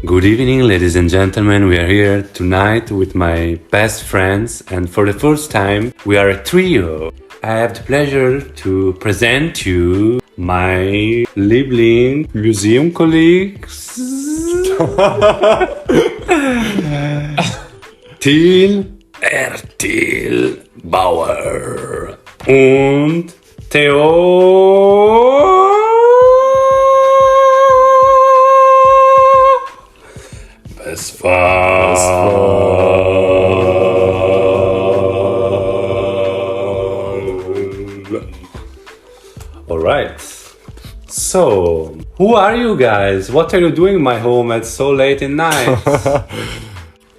Good evening, ladies and gentlemen. We are here tonight with my best friends, and for the first time, we are a trio. I have the pleasure to present you my Liebling museum colleagues. Till Bauer und Theo Westphal. All right. So, who are you guys? What are you doing in my home at so late at night?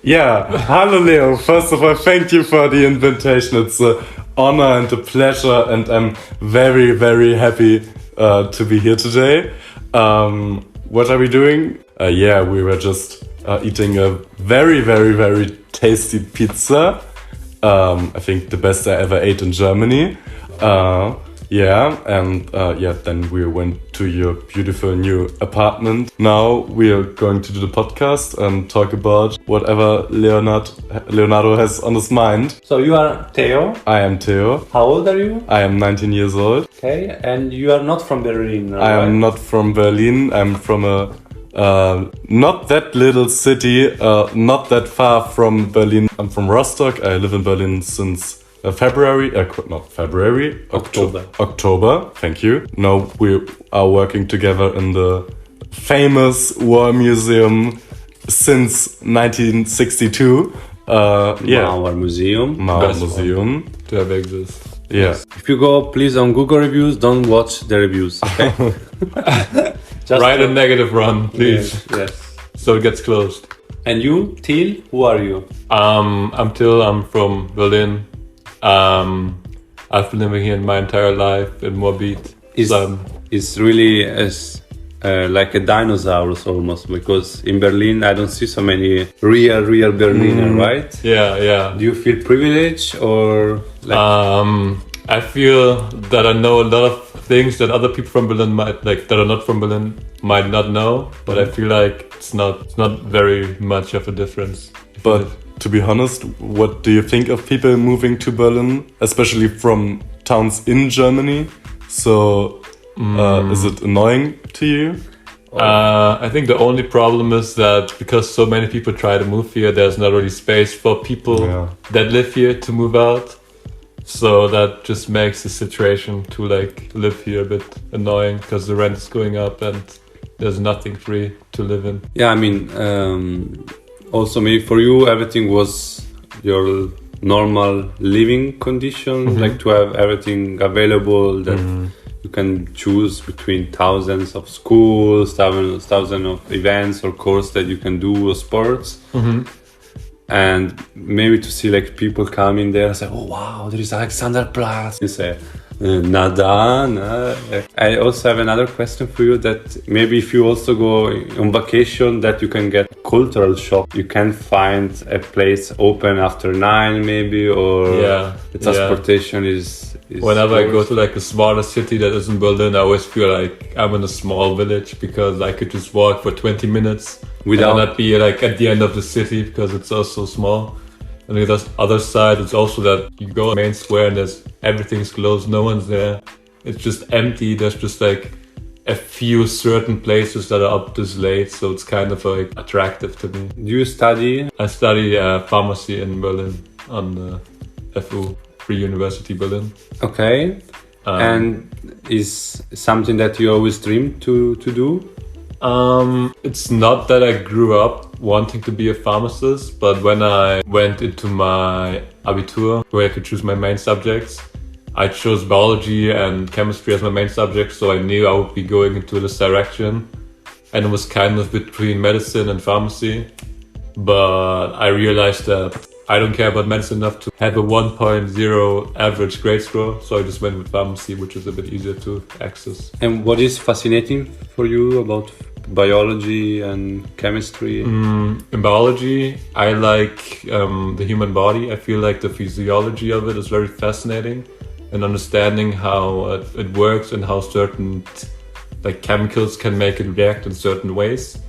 Yeah, hello Leo. First of all, thank you for the invitation. It's an honor and a pleasure, and I'm very, very happy to be here today. What are we doing? We were just eating a very, very, very tasty pizza. I think the best I ever ate in Germany. Then we went to your beautiful new apartment. Now we are going to do the podcast and talk about whatever Leonardo has on his mind. So you are Theo? I am Theo. How old are you? I am 19 years old. Okay, and you are not from Berlin, right? I am not from Berlin. I'm from a not that little city, not that far from Berlin. I'm from Rostock. I live in Berlin since October, thank you. Now we are working together in the famous War Museum since 1962. Mauer Museum. Mauer Museum. To have exists. Yes. If you go, please, on Google reviews, don't watch the reviews, okay? Just write a negative run, please. Yes. So it gets closed. And you, Till, who are you? I'm Till, I'm from Berlin. I've been living here my entire life in Moabit. It's really like a dinosaur almost, because in Berlin I don't see so many real Berliner, right? Yeah. Do you feel privileged or like? I feel that I know a lot of things that other people from Berlin that are not from Berlin might not know, but I feel like it's not very much of a difference. But to be honest, what do you think of people moving to Berlin, especially from towns in Germany? So, is it annoying to you? I think the only problem is that because so many people try to move here, there's not really space for people that live here to move out. So that just makes the situation to live here a bit annoying, because the rent is going up and there's nothing free to live in. Yeah, I mean, also maybe for you everything was your normal living condition, like to have everything available that you can choose between thousands of schools, thousands of events or courses that you can do, or sports. And maybe to see people come in there and say, oh wow, there is Alexanderplatz. You say, nada. I also have another question for you, that maybe if you also go on vacation, that you can get cultural shock. You can find a place open after 9 maybe, or the transportation is whenever I go to a smaller city that isn't Berlin, I always feel like I'm in a small village, because I could just walk for 20 minutes without not be at the end of the city, because it's all so small. And the other side, it's also that you go to the main square and everything's closed, no one's there. It's just empty. There's just a few certain places that are up this late, so it's kind of attractive to me. Do you study? I study pharmacy in Berlin on the FU, Free University Berlin. Okay. And is something that you always dreamed to do? It's not that I grew up wanting to be a pharmacist, but when I went into my Abitur, where I could choose my main subjects, I chose biology and chemistry as my main subjects, so I knew I would be going into this direction. And it was kind of between medicine and pharmacy. But I realized that I don't care about medicine enough to have a 1.0 average grade score, so I just went with pharmacy, which is a bit easier to access. And what is fascinating for you about biology and chemistry? In biology, I like the human body. I feel like the physiology of it is very fascinating, and understanding how it works and how certain chemicals can make it react in certain ways.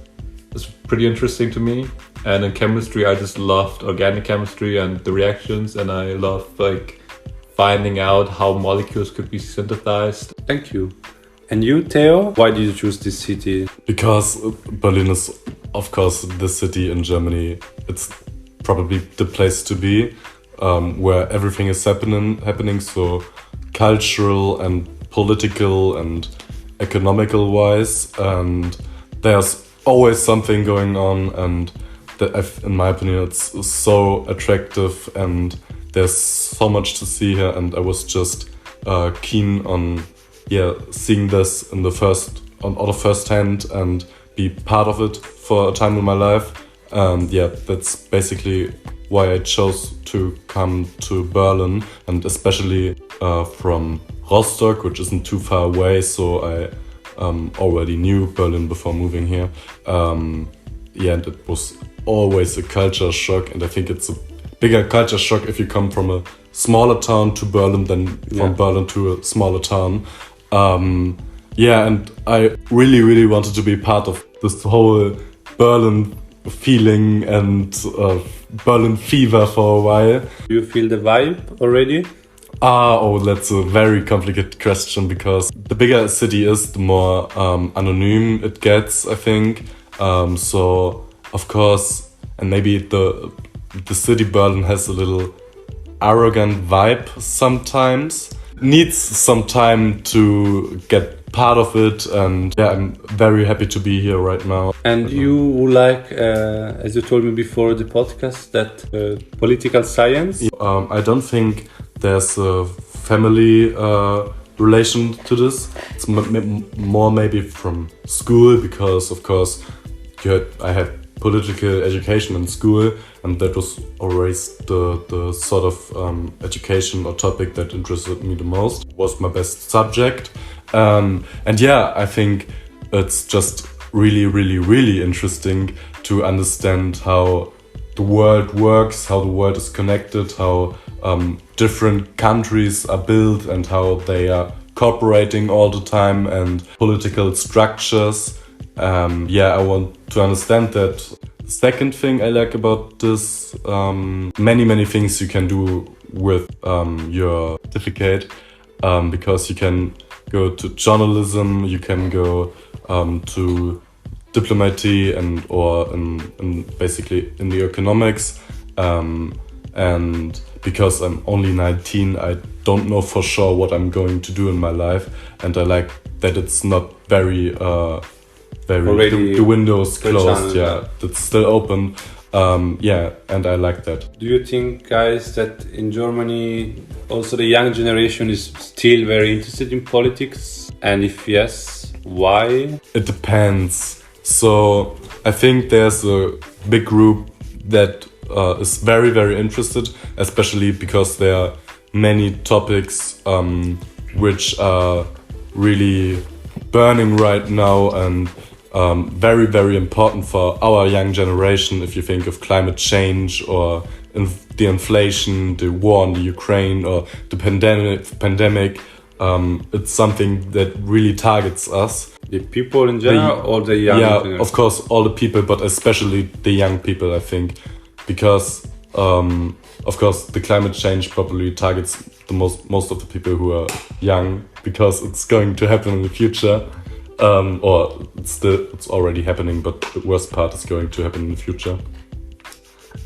is pretty interesting to me. And in chemistry, I just loved organic chemistry and the reactions, and I love like finding out how molecules could be synthesized. Thank you. And you, Theo? Why did you choose this city? Because Berlin is, of course, the city in Germany. It's probably the place to be, where everything is happening. So cultural and political and economical wise, and there's always something going on, and in my opinion, it's so attractive, and there's so much to see here. And I was just keen on seeing this on first hand and be part of it for a time in my life. That's basically why I chose to come to Berlin, and especially from Rostock, which isn't too far away. So I already knew Berlin before moving here. And it was always a culture shock, and I think it's a bigger culture shock if you come from a smaller town to Berlin than from Berlin to a smaller town. And I really wanted to be part of this whole Berlin feeling and Berlin fever for a while. Do you feel the vibe already? That's a very complicated question, because the bigger a city is, the more anonym it gets, I think. So, of course, and maybe the city Berlin has a little arrogant vibe sometimes. Needs some time to get part of it, and I'm very happy to be here right now. And you like, as you told me before the podcast, that political science? I don't think there's a family relation to this. It's more maybe from school, because of course I had political education in school, and that was always the sort of education or topic that interested me the most. It was my best subject. I think it's just really interesting to understand how the world works, how the world is connected, how different countries are built, and how they are cooperating all the time, and political structures. I want to understand that. The second thing I like about this, many things you can do with your certificate, because you can go to journalism, you can go to diplomacy, or basically in the economics, and because I'm only 19, I don't know for sure what I'm going to do in my life, and I like that it's not very the window's closed, it's still open, and I like that. Do you think, guys, that in Germany also the young generation is still very interested in politics, and if yes, why? It depends. So I think there's a big group that is very interested, especially because there are many topics which are really burning right now, and very important for our young generation. If you think of climate change, or the inflation, the war in the Ukraine, or the pandemic, it's something that really targets us. The people in general, or the young? Yeah, of course, all the people, but especially the young people, I think, because of course the climate change probably targets the most of the people who are young, because it's going to happen in the future. Or it's already happening, but the worst part is going to happen in the future.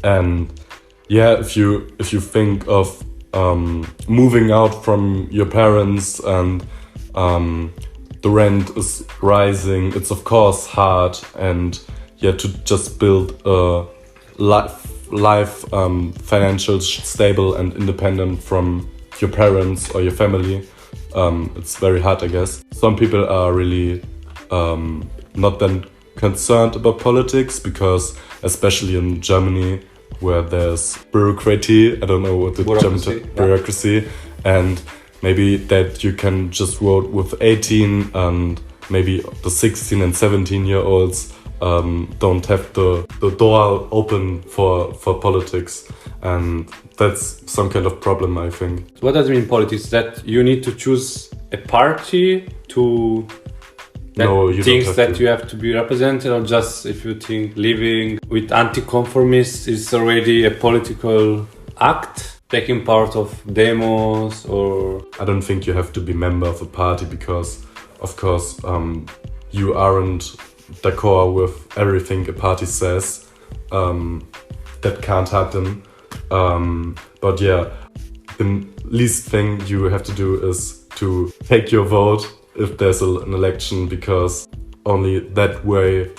And if you think of moving out from your parents, and the rent is rising, it's of course hard, and to just build a life financial stable and independent from your parents or your family. It's very hard, I guess. Some people are really not then concerned about politics, because especially in Germany, where there's bureaucracy, I don't know what the German bureaucracy, and maybe that you can just vote with 18, and maybe the 16 and 17-year-olds don't have the door open for politics, and that's some kind of problem, I think. What does it mean politics? That you need to choose a party to No, you things don't have that to. you have to be represented, or just if you think living with anti-conformists is already a political act, taking part of demos, or I don't think you have to be member of a party because, of course, you aren't d'accord with everything a party says. That can't happen. But yeah, the least thing you have to do is to take your vote if there's an election, because only that way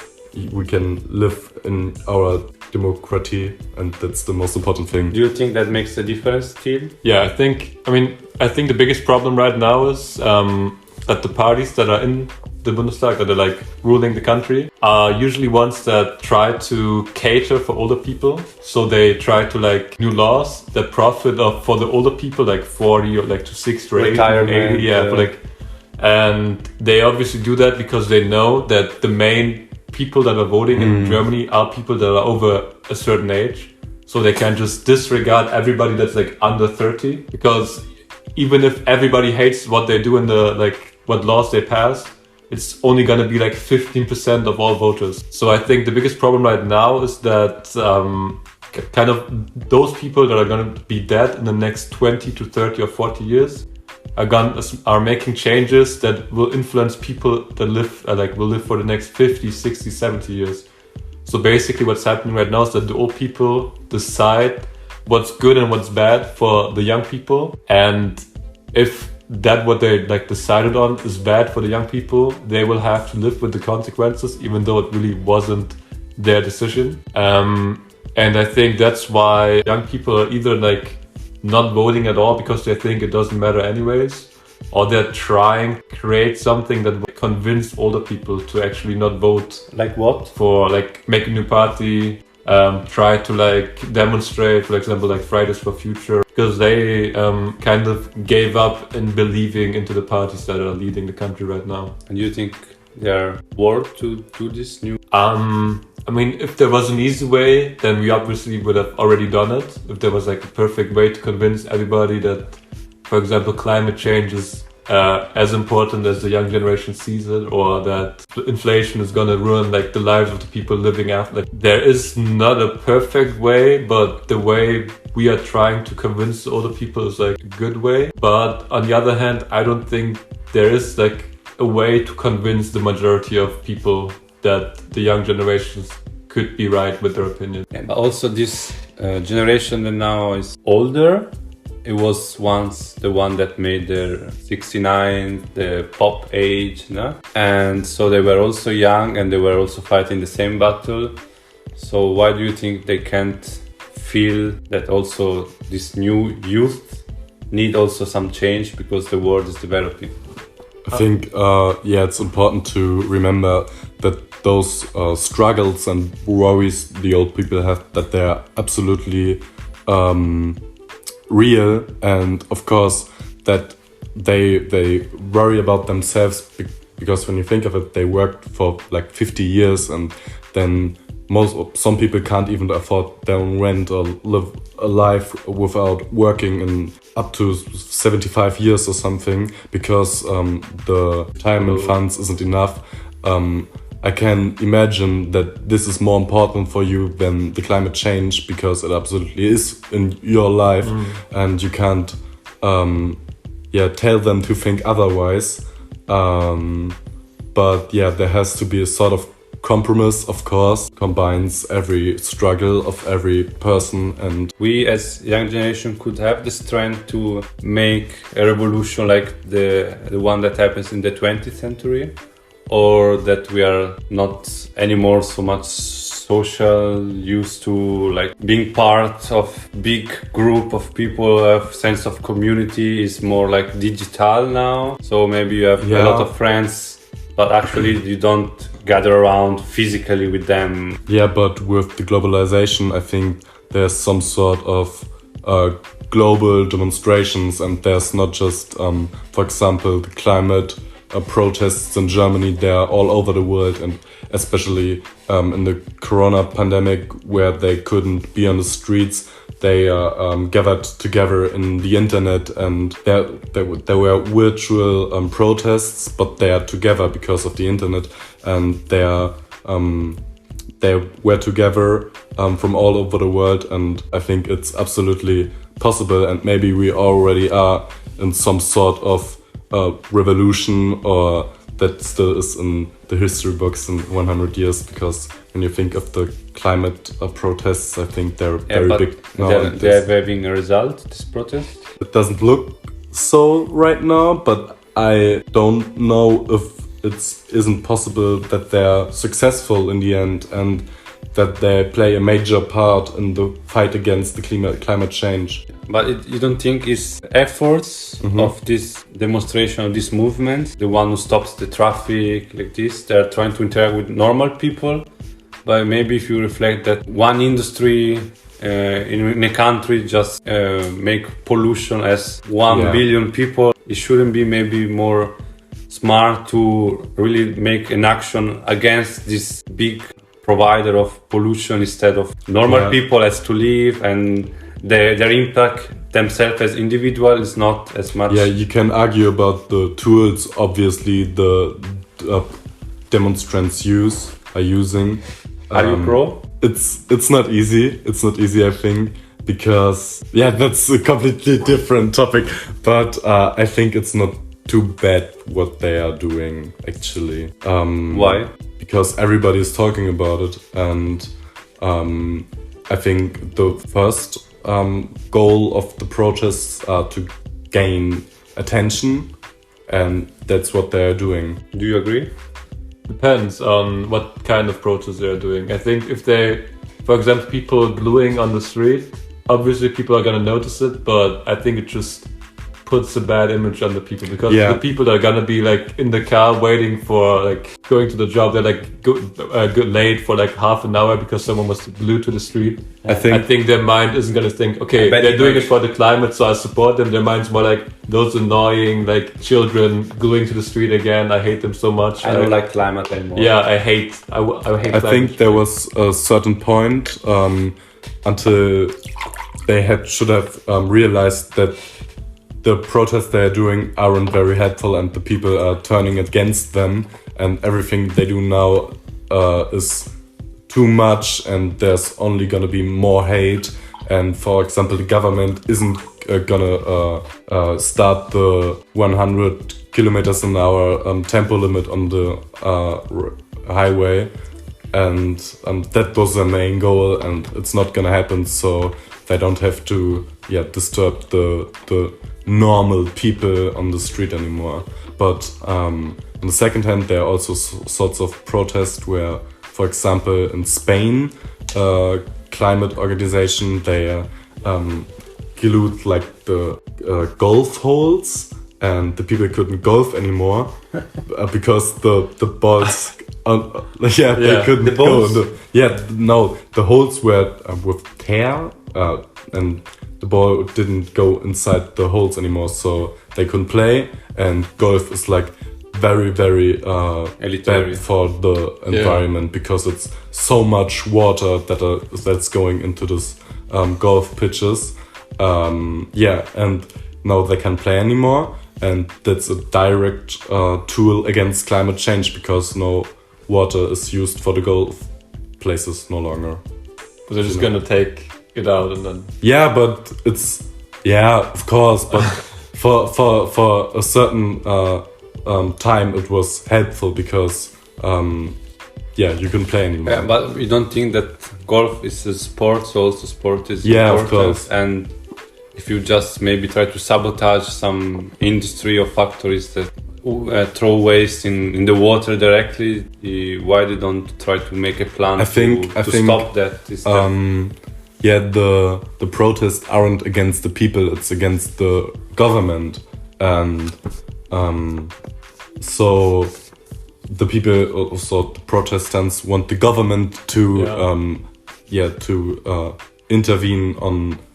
we can live in our democracy, and that's the most important thing. do you think that makes a difference still? Yeah, I think the biggest problem right now is that the parties that are in the Bundestag, that are like ruling the country, are usually ones that try to cater for older people. So they try to like new laws that profit for the older people, like 40 or like to 60 or 80, Retirement, 80, yeah, for like, and they obviously do that because they know that the main people that are voting in Germany are people that are over a certain age. So they can just disregard everybody that's like under 30, because even if everybody hates what they do in the like what laws they pass, it's only going to be like 15% of all voters. So I think the biggest problem right now is that kind of those people that are going to be dead in the next 20 to 30 or 40 years are making changes that will influence people that will live for the next 50, 60, 70 years. So basically what's happening right now is that the old people decide what's good and what's bad for the young people. And if that what they like decided on is bad for the young people, they will have to live with the consequences, even though it really wasn't their decision. And I think that's why young people are either like not voting at all because they think it doesn't matter anyways, or they're trying to create something that will convince older people to actually not vote. Like what? For like make a new party, try to like demonstrate, for example, like Fridays for Future, because they kind of gave up in believing into the parties that are leading the country right now. And you think they are worth to do this new? I mean, if there was an easy way, then we obviously would have already done it. If there was like a perfect way to convince everybody that, for example, climate change is as important as the young generation sees it, or that inflation is gonna ruin like the lives of the people living after. Like, there is not a perfect way, but the way we are trying to convince the older people is like a good way. But on the other hand, I don't think there is like a way to convince the majority of people that the young generations could be right with their opinion. Yeah, but also this generation that now is older, it was once the one that made their 69, the pop age, no? And so they were also young and they were also fighting the same battle. So why do you think they can't feel that also this new youth need also some change because the world is developing? I think, it's important to remember that those struggles and worries the old people have, that they're absolutely real, and of course that they worry about themselves because when you think of it, they worked for like 50 years, and then some people can't even afford their own rent or live a life without working in up to 75 years or something, because the retirement funds isn't enough. I can imagine that this is more important for you than the climate change, because it absolutely is in your life, and you can't tell them to think otherwise. But yeah, there has to be a sort of compromise, of course, combines every struggle of every person, and we as young generation could have the strength to make a revolution like the one that happens in the 20th century, or that we are not anymore so much social, used to like being part of big group of people, have sense of community is more like digital now. So maybe you have a lot of friends, but actually you don't gather around physically with them. Yeah, but with the globalization, I think there's some sort of global demonstrations, and there's not just, for example, the climate protests in Germany. They're all over the world, and especially in the corona pandemic, where they couldn't be on the streets, they gathered together in the internet, and there were virtual protests, but they are together because of the internet, and they were together from all over the world, and I think it's absolutely possible, and maybe we already are in some sort of revolution, or that still is in the history books in 100 years, because when you think of the climate protests, I think they're very big now. They're having a result, this protest? It doesn't look so right now, but I don't know if it isn't possible that they're successful in the end, and that they play a major part in the fight against the climate change. But you don't think it's efforts of this demonstration, of this movement, the one who stops the traffic like this, they're trying to interact with normal people? But maybe if you reflect that one industry in a country just make pollution as 1 billion people, it shouldn't be maybe more smart to really make an action against this big provider of pollution, instead of normal people has to live, and their impact themselves as individual is not as much. Yeah, you can argue about the tools obviously the demonstrants are using. Are you pro? It's not easy. It's not easy, I think, because that's a completely different topic. But I think it's not too bad what they are doing actually. Why? Because everybody is talking about it, and I think the first goal of the protests are to gain attention, and that's what they are doing. Do you agree? Depends on what kind of protest they're doing. I think if they, for example, people gluing on the street, obviously people are gonna notice it, but I think it just puts a bad image on the people, because the people that are gonna be like in the car waiting for like going to the job, they're like good late for like half an hour because someone was glued to the street. I think their mind isn't gonna think, okay, they're doing it for the climate, so I support them. Their mind's more like those annoying like children gluing to the street again. I hate them so much. I don't like climate anymore. Yeah, I hate. I think there was a certain point until they should have realized that the protests they are doing aren't very helpful, and the people are turning against them, and everything they do now is too much, and there's only gonna be more hate. And for example, the government isn't gonna start the 100 kilometers an hour tempo limit on the highway, and that was their main goal, and it's not gonna happen, so they don't have to disturb the normal people on the street anymore. But on the second hand, there are also sorts of protests where, for example, in Spain, climate organization, they glued like the golf holes, and the people couldn't golf anymore because the balls they couldn't go. The holes were with tear, and the ball didn't go inside the holes anymore, so they couldn't play. And golf is like very, very bad for the environment, because it's so much water that's going into this golf pitches. And now they can't play anymore, and that's a direct tool against climate change, because no water is used for the golf places no longer. But they're just gonna take it out and then. Yeah, but it's of course, but for a certain time it was helpful, because you can play anymore. Yeah, but you don't think that golf is a sport, so also sport is important? Of course. And if you just maybe try to sabotage some industry or factories that throw waste in the water directly, why they don't try to make a plan to stop that? The protests aren't against the people, it's against the government. And so the people, also the protestants, want the government to intervene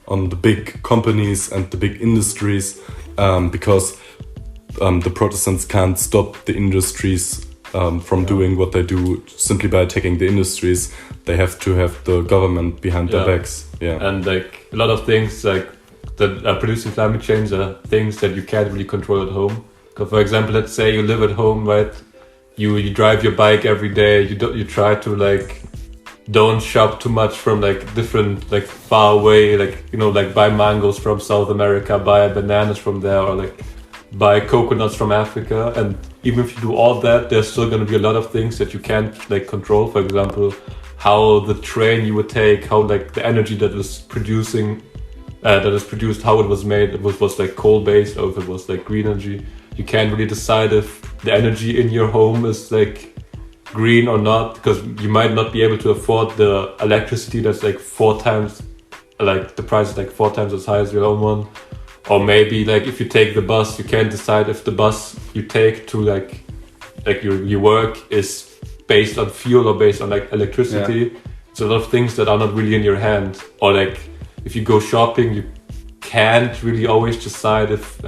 on the big companies and the big industries, because the protestants can't stop the industries from doing what they do simply by attacking the industries. They have to have the government behind their backs. Yeah. And like a lot of things like that are producing climate change are things that you can't really control at home. Because for example, let's say you live at home, right? You drive your bike every day. You try to like don't shop too much from like different like far away, like like buy mangoes from South America, buy bananas from there, or like buy coconuts from Africa. And even if you do all that, there's still going to be a lot of things that you can't like control. For example, how the train you would take, how like the energy that is produced, how it was made, it was like coal based, or if it was like green energy. You can't really decide if the energy in your home is like green or not, because you might not be able to afford the electricity that's like 4 times, like the price is like 4 times as high as your own one. Or maybe like if you take the bus, you can't decide if the bus you take to like your work is based on fuel or based on like electricity. Yeah. It's a lot of things that are not really in your hand. Or like if you go shopping, you can't really always decide if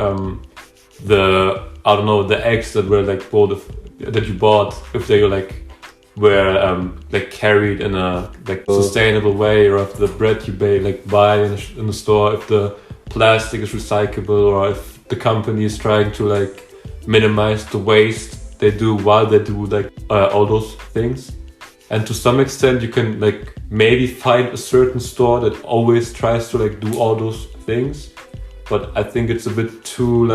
the eggs that were like that you bought, if they were carried in a like sustainable way, or if the bread you buy in the store, if the plastic is recyclable, or if the company is trying to like minimize the waste they do while they do like all those things. And to some extent you can like maybe find a certain store that always tries to like do all those things, but I think it's a bit too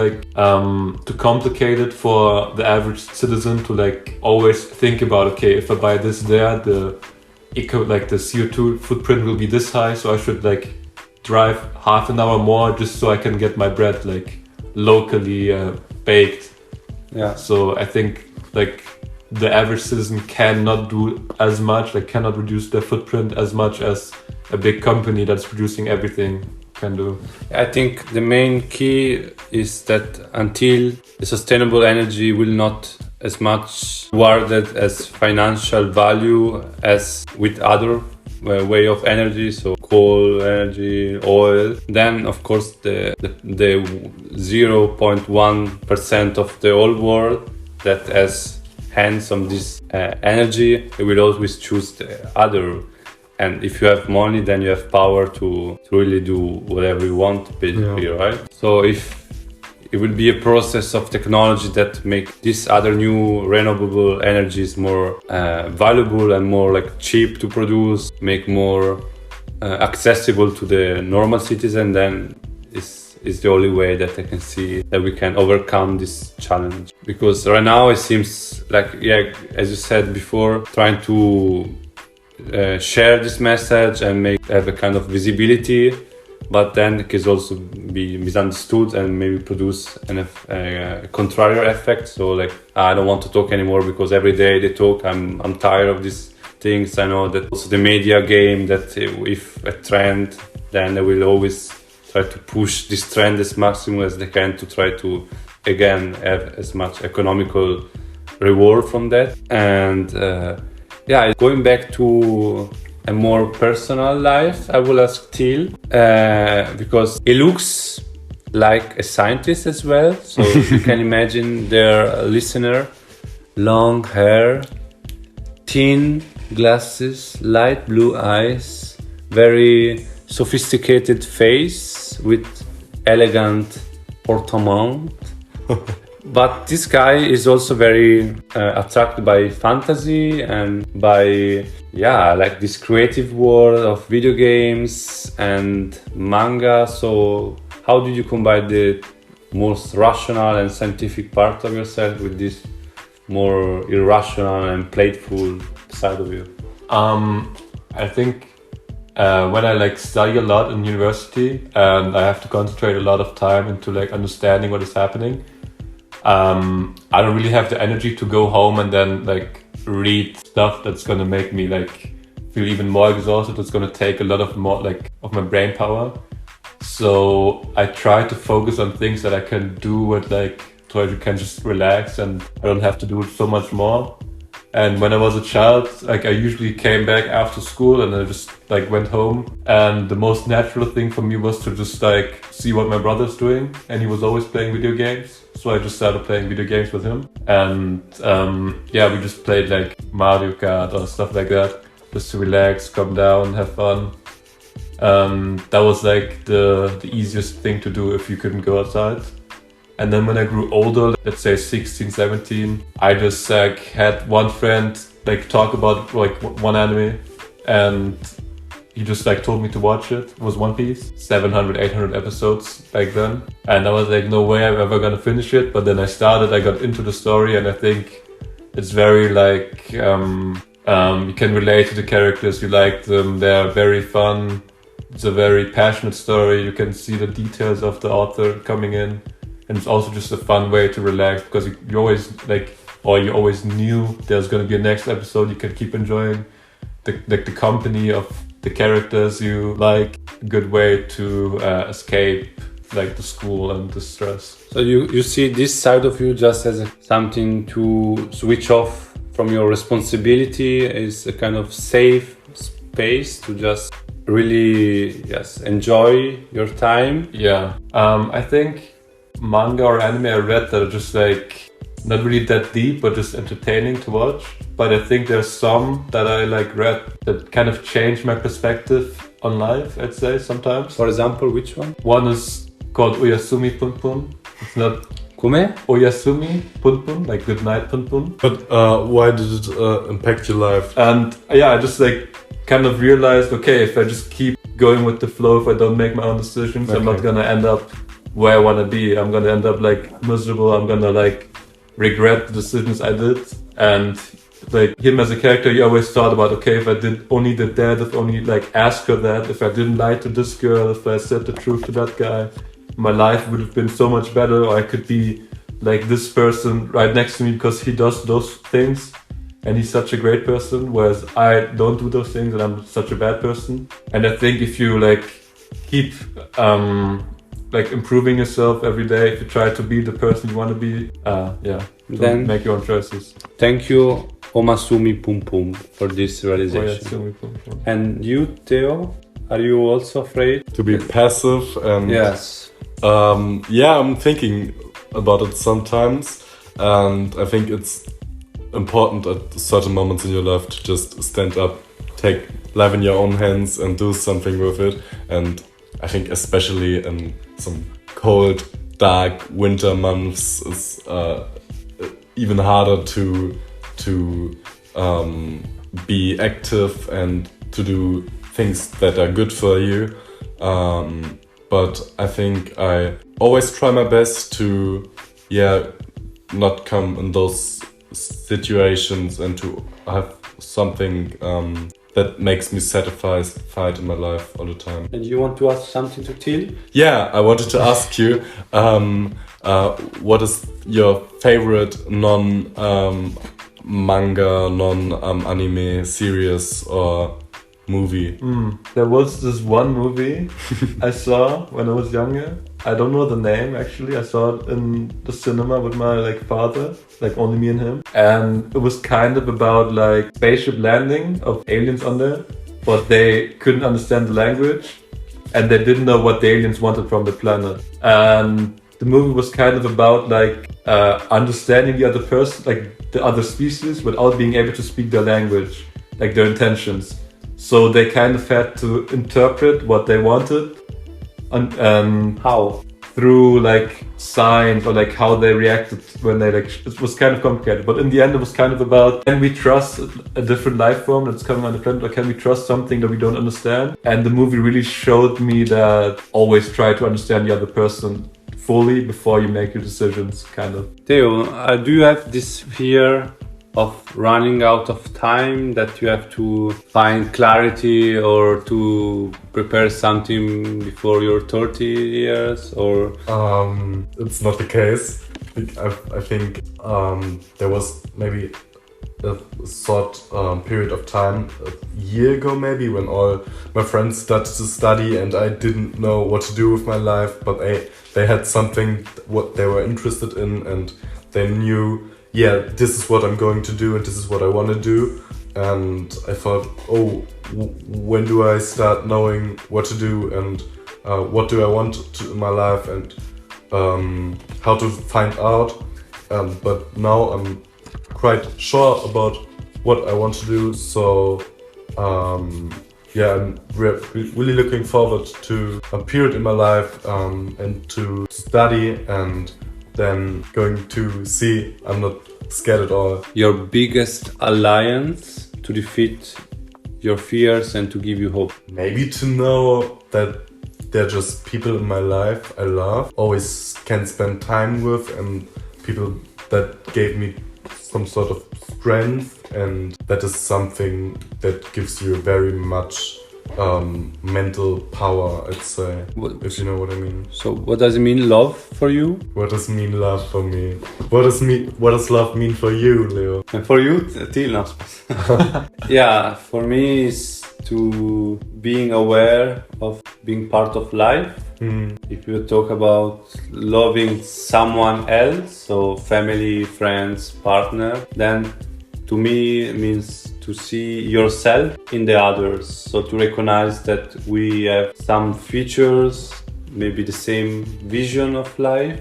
too complicated for the average citizen to like always think about, okay, if I buy this there, the CO2 footprint will be this high, so I should like drive half an hour more just so I can get my bread like locally baked. Yeah. So I think like the average citizen cannot do as much, like cannot reduce their footprint as much as a big company that's producing everything can do. I think the main key is that until the sustainable energy will not as much rewarded as financial value as with other way of energy, so coal energy, oil, then of course the 0.1% of the whole world that has hands on this energy, it will always choose the other. And if you have money, then you have power to really do whatever you want, basically, right? So if it will be a process of technology that make these other new renewable energies more valuable and more like cheap to produce, make more accessible to the normal citizen, then is the only way that I can see that we can overcome this challenge. Because right now it seems like, as you said before, trying to share this message and have a kind of visibility, but then it can also be misunderstood and maybe produce a contrary effect. So like, I don't want to talk anymore because every day they talk, I'm tired of these things. I know that also the media game, that if a trend, then they will always try to push this trend as maximum as they can to try to again have as much economical reward from that. And going back to a more personal life, I will ask Till, because he looks like a scientist as well. So you can imagine their listener, long hair, thin glasses, light blue eyes, very sophisticated face with elegant portmanteau. But this guy is also very attracted by fantasy and by like this creative world of video games and manga. So how do you combine the most rational and scientific part of yourself with this more irrational and playful side of you? I think when I study a lot in university and I have to concentrate a lot of time into understanding what is happening, I don't really have the energy to go home and then read stuff that's gonna make me feel even more exhausted. It's gonna take a lot of more of my brain power. So I try to focus on things that I can do with so I can just relax and I don't have to do so much more. And when I was a child, I usually came back after school and I just went home. And the most natural thing for me was to just see what my brother's doing. And he was always playing video games. so I just started playing video games with him. And yeah, we just played like Mario Kart or stuff like that, just to relax, calm down, have fun. That was like the easiest thing to do if you couldn't go outside. And then when I grew older, let's say 16, 17, I just like had one friend like talk about like one anime, and he just like told me to watch it. It was One Piece, 700, 800 episodes back then. And I was like, no way I'm ever gonna finish it. But then I started, I got into the story, and I think it's very like, you can relate to the characters, you like them, they're very fun. It's a very passionate story. You can see the details of the author coming in. And it's also just a fun way to relax, because you always like, or you always knew there's gonna be a next episode. You can keep enjoying the company of the characters you like. A good way to escape like the school and the stress. So you see this side of you just as something to switch off from your responsibility, is a kind of safe space to just really enjoy your time. Yeah, I think manga or anime I read that are just like not really that deep, but just entertaining to watch. But I think there's some that I like read that kind of changed my perspective on life, I'd say, sometimes. For example, which one? One is called Oyasumi Pun Pun. It's not Kume? Oyasumi Pun Pun, like good night Pun Pun. But why did it impact your life? And yeah, I just like kind of realized, okay, if I just keep going with the flow, if I don't make my own decisions, I'm not gonna end up where I wanna be. I'm gonna end up like miserable. I'm gonna like regret the decisions I did. And like him as a character, you always thought about, okay, if I only did that, if only like asked her that, if I didn't lie to this girl, if I said the truth to that guy, my life would have been so much better. Or I could be like this person right next to me because he does those things and he's such a great person, whereas I don't do those things and I'm such a bad person. And I think if you like keep like improving yourself every day, if you try to be the person you want to be, then make your own choices. Thank you, Omasumi Pum Pum, for this realization. Oyasumi Pum Pum. And you, Theo, are you also afraid To be passive and... Yes. Yeah, I'm thinking about it sometimes. And I think it's important at certain moments in your life to just stand up, take life in your own hands and do something with it. And I think especially in some cold, dark winter months, it's even harder to be active and to do things that are good for you. But I think I always try my best to, not come in those situations and to have something that makes me satisfied in my life all the time. And you want to ask something to Till? Yeah, I wanted to ask you, what is your favorite non-manga, non-anime series or movie? There was this one movie I saw when I was younger. I don't know the name actually. I saw it in the cinema with my like father, like only me and him. And it was kind of about like spaceship landing of aliens on there, but they couldn't understand the language and they didn't know what the aliens wanted from the planet. And the movie was kind of about like understanding the other person, like the other species, without being able to speak their language, like their intentions. So they kind of had to interpret what they wanted, and How? through like signs or like how they reacted when they like. It was kind of complicated, but in the end, it was kind of about, can we trust a different life form that's coming on the planet, or can we trust something that we don't understand? And the movie really showed me that always try to understand the other person fully before you make your decisions, kind of. Theo, do you have this fear of running out of time, that you have to find clarity or to prepare something before your 30 years, or? It's not the case. I think there was maybe a short period of time, a year ago maybe, when all my friends started to study and I didn't know what to do with my life, but they had something what they were interested in and they knew, this is what I'm going to do and this is what I want to do. And I thought, when do I start knowing what to do and what do I want to in my life? And how to find out. But now I'm quite sure about what I want to do. So yeah, I'm really looking forward to a period in my life and to study and then going to see. I'm not scared at all. Your biggest alliance to defeat your fears and to give you hope? Maybe to know that they're just people in my life I love, always can spend time with, and people that gave me some sort of strength, and that is something that gives you very much mental power, I'd say, if you know what I mean. So what does it mean, love for you? What does mean love for me? What does love mean for you, Leo? And for you, Till? Yeah, for me it's to being aware of being part of life. If you talk about loving someone else, so family, friends, partner, then to me it means to see yourself in the others. So to recognize that we have some features, maybe the same vision of life.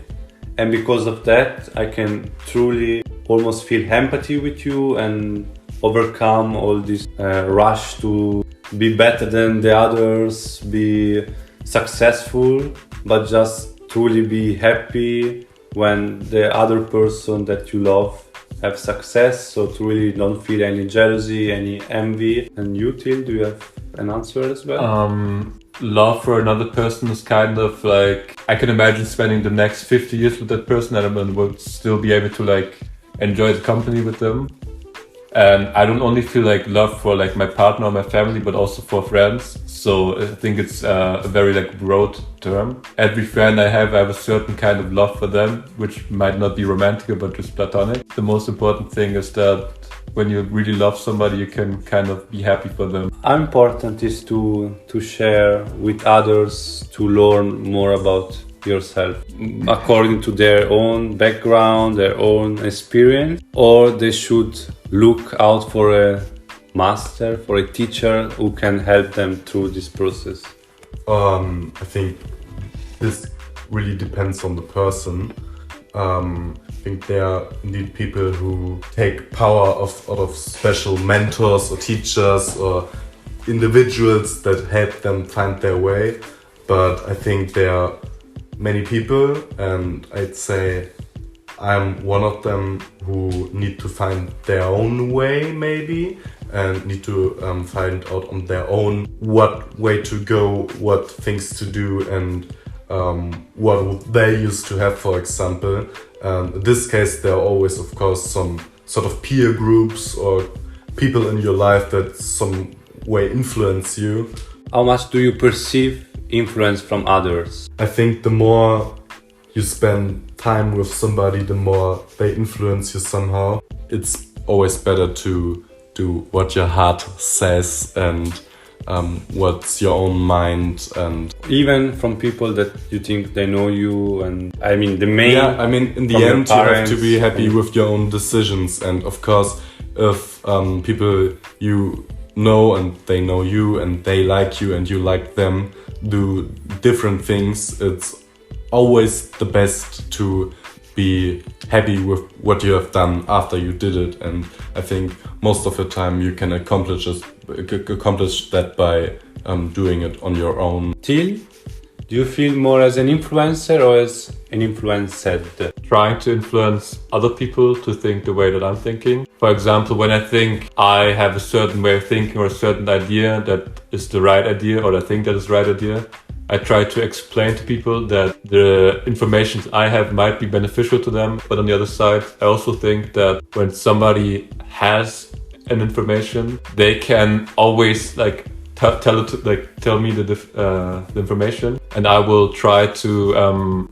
And because of that, I can truly almost feel empathy with you and overcome all this rush to be better than the others, be successful, but just truly be happy when the other person that you love have success. So to really don't feel any jealousy, any envy. And you, Till, do you have an answer as well? Love for another person is kind of like, I can imagine spending the next 50 years with that person and I would still be able to like enjoy the company with them. And I don't only feel like love for like my partner or my family, but also for friends. So I think it's a very like broad term. Every friend I have a certain kind of love for them, which might not be romantic, but just platonic. The most important thing is that when you really love somebody, you can kind of be happy for them. How important is to share with others, to learn more about yourself according to their own background, their own experience, or they should look out for a master, for a teacher who can help them through this process? I think this really depends on the person. I think there are indeed people who take power out of special mentors or teachers or individuals that help them find their way. But I think there are many people, and I'd say I'm one of them, who need to find their own way maybe, and need to find out on their own what way to go, what things to do, and what would they used to have, for example. In this case, there are always, of course, some sort of peer groups or people in your life that some way influence you. How much do you perceive influence from others? I think the more you spend time with somebody, the more they influence you somehow. It's always better to do what your heart says and what's your own mind, and even from people that you think they know you, and I mean the main. Yeah, I mean in the end you have to be happy with your own decisions, and of course if people you know and they know you and they like you and you like them do different things, it's always the best to be happy with what you have done after you did it. And I think most of the time you can accomplish that by doing it on your own. Till, do you feel more as an influencer or as an influenced? Trying to influence other people to think the way that I'm thinking. For example, when I think I have a certain way of thinking or a certain idea that is the right idea, or I think that is the right idea, I try to explain to people that the information I have might be beneficial to them. But on the other side, I also think that when somebody has an information, they can always like tell me the information, and I will try to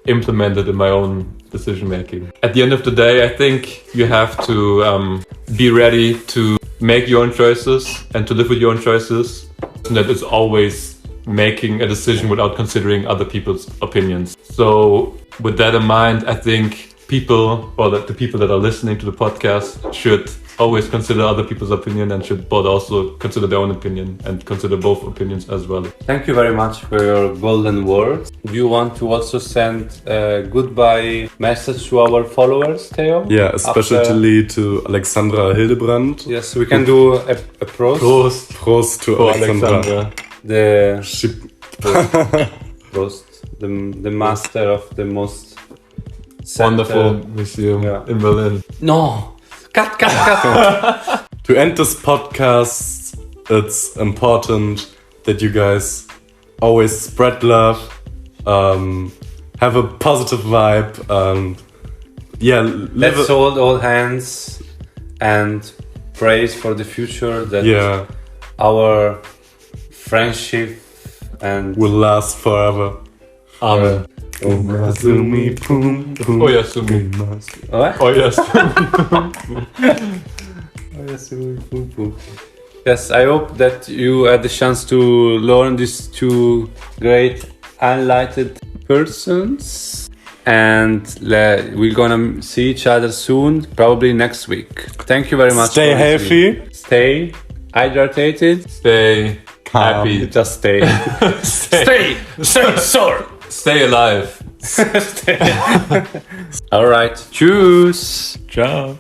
implement it in my own decision making. At the end of the day, I think you have to be ready to make your own choices and to live with your own choices. And that is always making a decision without considering other people's opinions. So with that in mind, I think people, or the people that are listening to the podcast, should always consider other people's opinion and should both also consider their own opinion and consider both opinions as well. Thank you very much for your golden words. Do you want to also send a goodbye message to our followers, Theo? Yeah, especially to Alexandra Hildebrand. Yes, we can do a prost. Prost to Alexandra. The She prost. The master of the most Wonderful museum in Berlin. No! Cut! To end this podcast, it's important that you guys always spread love, have a positive vibe, Let's hold all hands and praise for the future that our friendship and will last forever. Amen. Oyasumi pum pum. Oyasumi. What? Oyasumi. Yes, I hope that you had the chance to learn these two great enlightened persons, and we're gonna see each other soon, probably next week. Thank you very much. Stay healthy. Stay hydrated. Stay happy. Just stay. Stay sore. Stay alive. All right. Tschüss. Ciao.